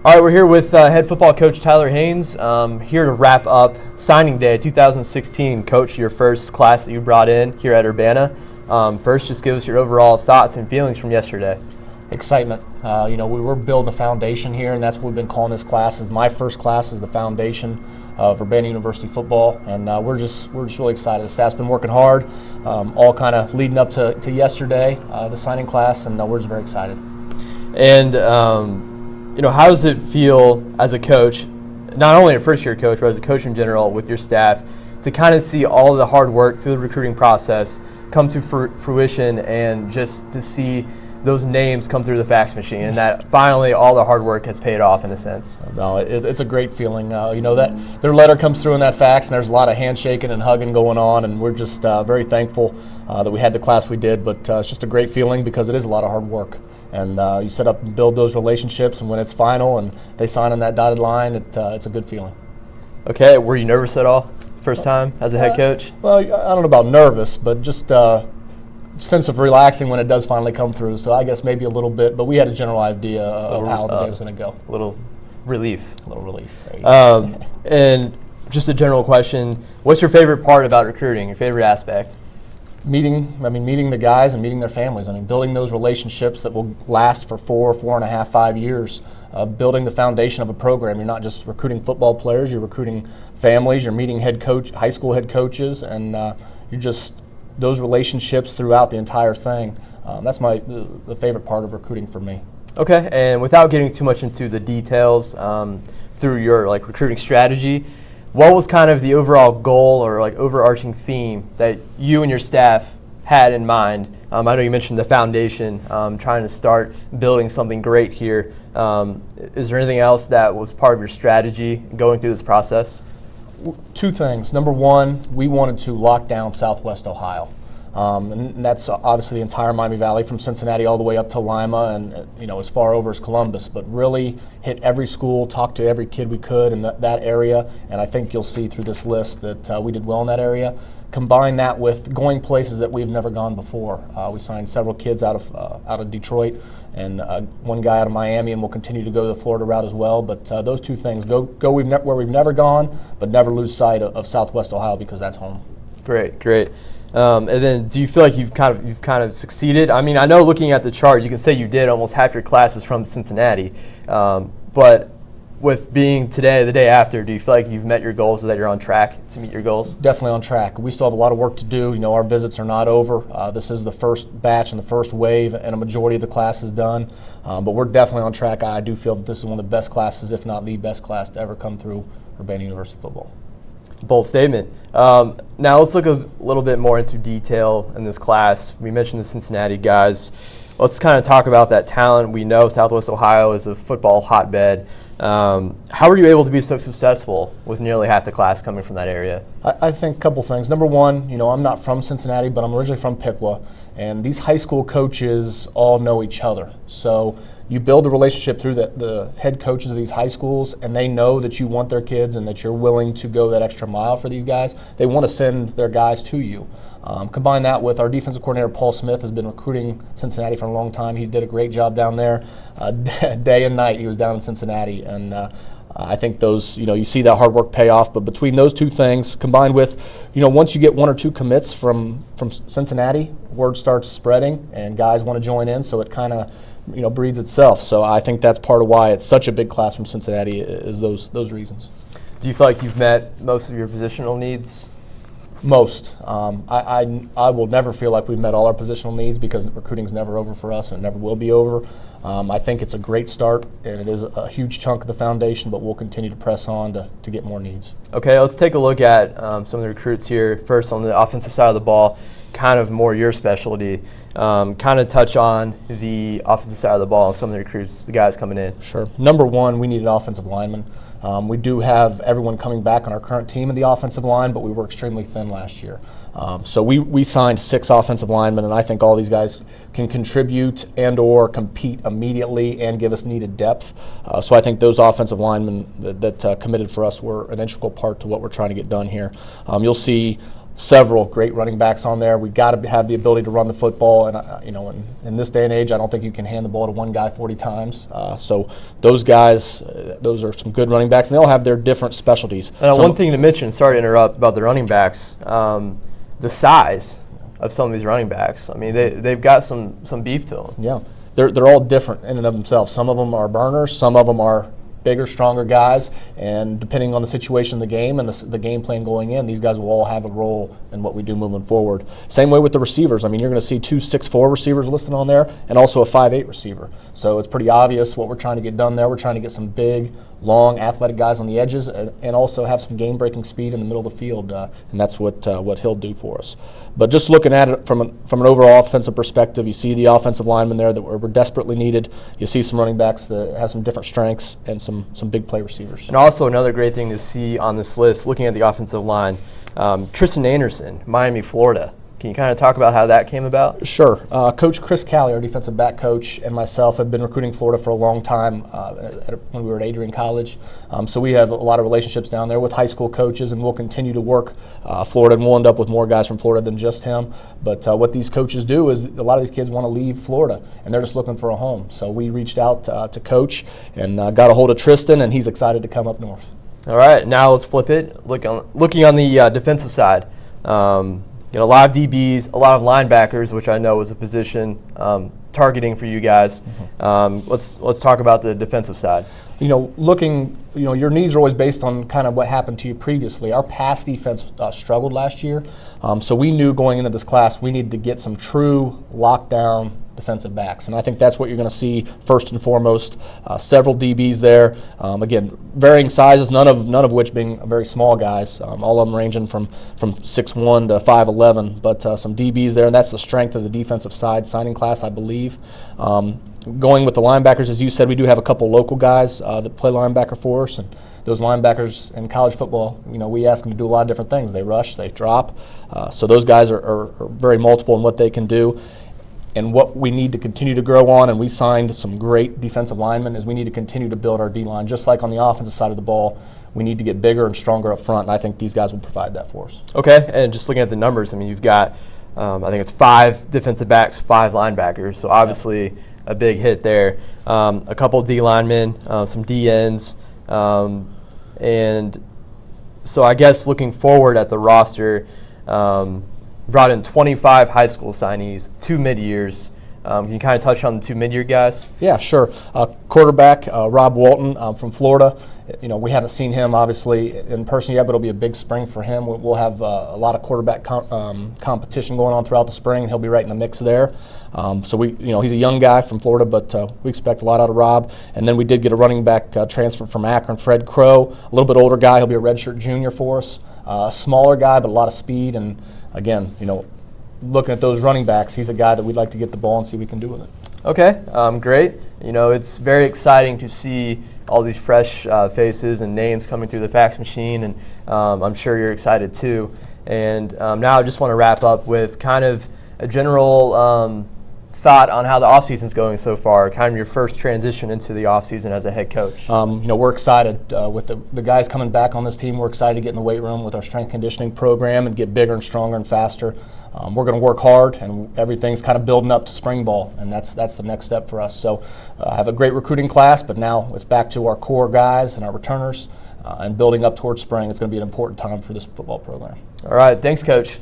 All right, we're here with head football coach Tyler Haines, here to wrap up signing day 2016. Coach, your first class that you brought in here at Urbana. First, just give us your overall thoughts and feelings from yesterday. Excitement. We were building a foundation here, and that's what we've been calling this class. Is my first class is the foundation of Urbana University football, and we're just really excited. The staff's been working hard, all kind of leading up to yesterday, the signing class, and we're just very excited. And how does it feel as a coach, not only a first-year coach, but as a coach in general with your staff, to kind of see all of the hard work through the recruiting process come to fruition, and just to see those names come through the fax machine, and that finally all the hard work has paid off in a sense? No, it's a great feeling. That their letter comes through in that fax, and there's a lot of handshaking and hugging going on, and we're just very thankful that we had the class we did. But it's just a great feeling because it is a lot of hard work, and you set up and build those relationships, and when it's final and they sign on that dotted line, it's a good feeling. Okay, were you nervous at all first time as a head coach? Well, I don't know about nervous, but just sense of relaxing when it does finally come through. So I guess maybe a little bit, but we had a general idea of how the day was going to go. A little relief. A little relief. And just a general question, what's your favorite part about recruiting, your favorite aspect? Meeting the guys and meeting their families. Building those relationships that will last for 4.5, 5 years. Building the foundation of a program. You're not just recruiting football players, you're recruiting families, you're meeting high school head coaches, and you're just those relationships throughout the entire thing. That's the favorite part of recruiting for me. Okay, and without getting too much into the details, through your recruiting strategy, what was kind of the overall goal or overarching theme that you and your staff had in mind? I know you mentioned the foundation, trying to start building something great here. Is there anything else that was part of your strategy going through this process? Two things. Number one, we wanted to lock down Southwest Ohio. And that's obviously the entire Miami Valley from Cincinnati all the way up to Lima and as far over as Columbus, but really hit every school, talk to every kid we could in that area, and I think you'll see through this list that we did well in that area. Combine that with going places that we've never gone before. We signed several kids out of Detroit and one guy out of Miami, and we'll continue to go the Florida route as well. But those two things, go where we've never gone, but never lose sight of Southwest Ohio because that's home. Great. And then, do you feel like you've kind of succeeded? I know looking at the chart, you can say you did almost half your classes from Cincinnati, but with being today, the day after, do you feel like you've met your goals, or that you're on track to meet your goals? Definitely on track. We still have a lot of work to do. Our visits are not over. This is the first batch and the first wave, and a majority of the class is done. But we're definitely on track. I do feel that this is one of the best classes, if not the best class to ever come through Urbana University football. Bold statement. Now let's look a little bit more into detail in this class. We mentioned the Cincinnati guys. Let's kind of talk about that talent. We know Southwest Ohio is a football hotbed. How were you able to be so successful with nearly half the class coming from that area? I think a couple things. Number one, I'm not from Cincinnati, but I'm originally from Piqua, and these high school coaches all know each other. So you build a relationship through the head coaches of these high schools, and they know that you want their kids and that you're willing to go that extra mile for these guys. They want to send their guys to you. Combine that with our defensive coordinator, Paul Smith, has been recruiting Cincinnati for a long time. He did a great job down there. Day and night he was down in Cincinnati, and I think those, you see that hard work pay off. But between those two things, combined with, once you get one or two commits from Cincinnati, word starts spreading and guys want to join in, so it kind of breeds itself. So I think that's part of why it's such a big class from Cincinnati, is those reasons. Do you feel like you've met most of your positional needs? Most. I will never feel like we've met all our positional needs, because recruiting's never over for us and it never will be over. I think it's a great start, and it is a huge chunk of the foundation, but we'll continue to press on to get more needs. Okay, let's take a look at some of the recruits here. First, on the offensive side of the ball, kind of more your specialty. Kind of touch on the offensive side of the ball and some of the recruits, the guys coming in. Sure. Number one, we need an offensive lineman. We do have everyone coming back on our current team in the offensive line, but we were extremely thin last year. So we signed 6 offensive linemen, and I think all these guys can contribute and or compete immediately and give us needed depth. So I think those offensive linemen that committed for us were an integral part to what we're trying to get done here. You'll see several great running backs on there. We got to have the ability to run the football, and you know, in this day and age, I don't think you can hand the ball to one guy 40 times. So those guys, those are some good running backs, and they all have their different specialties. And one thing to mention, sorry to interrupt, about the running backs, the size of some of these running backs. I mean, they've got some beef to them. Yeah, they're all different in and of themselves. Some of them are burners, some of them are bigger, stronger guys, and depending on the situation of the game and the game plan going in, these guys will all have a role in what we do moving forward. Same way with the receivers. I mean, you're going to see 2 6'4" receivers listed on there and also a 5'8" receiver. So it's pretty obvious what we're trying to get done there. We're trying to get some big, long, athletic guys on the edges and also have some game-breaking speed in the middle of the field, and that's what he'll do for us. But just looking at it from an overall offensive perspective, you see the offensive linemen there that we're desperately needed. You see some running backs that have some different strengths and some big play receivers. And also another great thing to see on this list, looking at the offensive line, Tristan Anderson, Miami, Florida. Can you kind of talk about how that came about? Sure. Coach Chris Calley, our defensive back coach, and myself have been recruiting Florida for a long time when we were at Adrian College. So we have a lot of relationships down there with high school coaches, and we'll continue to work Florida, and we'll end up with more guys from Florida than just him. But what these coaches do is a lot of these kids want to leave Florida, and they're just looking for a home. So we reached out to Coach and got a hold of Tristan, and he's excited to come up north. All right, now let's flip it. Looking on the defensive side. A lot of DBs, a lot of linebackers, which I know was a position targeting for you guys. Let's talk about the defensive side. Your needs are always based on kind of what happened to you previously. Our pass defense struggled last year, so we knew going into this class we needed to get some true lockdown defensive backs, and I think that's what you're going to see first and foremost. Several DBs there, again, varying sizes, none of which being very small guys. All of them ranging from 6'1" to 5'11", but some DBs there, and that's the strength of the defensive side signing class, I believe. Going with the linebackers, as you said, we do have a couple local guys that play linebacker for us, and those linebackers in college football, we ask them to do a lot of different things. They rush, they drop, so those guys are very multiple in what they can do. And what we need to continue to grow on, and we signed some great defensive linemen, is we need to continue to build our D-line. Just like on the offensive side of the ball, we need to get bigger and stronger up front, and I think these guys will provide that for us. Okay, and just looking at the numbers, I mean, you've got, I think it's 5 defensive backs, 5 linebackers, so obviously a big hit there. A couple D linemen, some DNs, and so I guess looking forward at the roster, brought in 25 high school signees, 2 mid-years. Can you kind of touch on the 2 mid-year guys? Yeah, sure. Quarterback Rob Walton from Florida. We haven't seen him obviously in person yet, but it'll be a big spring for him. We'll have a lot of quarterback competition going on throughout the spring, and he'll be right in the mix there. So he's a young guy from Florida, but we expect a lot out of Rob. And then we did get a running back transfer from Akron, Fred Crow, a little bit older guy. He'll be a redshirt junior for us. A smaller guy, but a lot of speed. And again, looking at those running backs, he's a guy that we'd like to get the ball and see what we can do with it. Okay, great. It's very exciting to see all these fresh faces and names coming through the fax machine, and I'm sure you're excited too. And now I just want to wrap up with kind of a general thought on how the offseason's going so far, kind of your first transition into the offseason as a head coach. We're excited with the guys coming back on this team. We're excited to get in the weight room with our strength conditioning program and get bigger and stronger and faster. We're going to work hard, and everything's kind of building up to spring ball, and that's the next step for us. So have a great recruiting class, but now it's back to our core guys and our returners and building up towards spring. It's going to be an important time for this football program. All right. Thanks, Coach.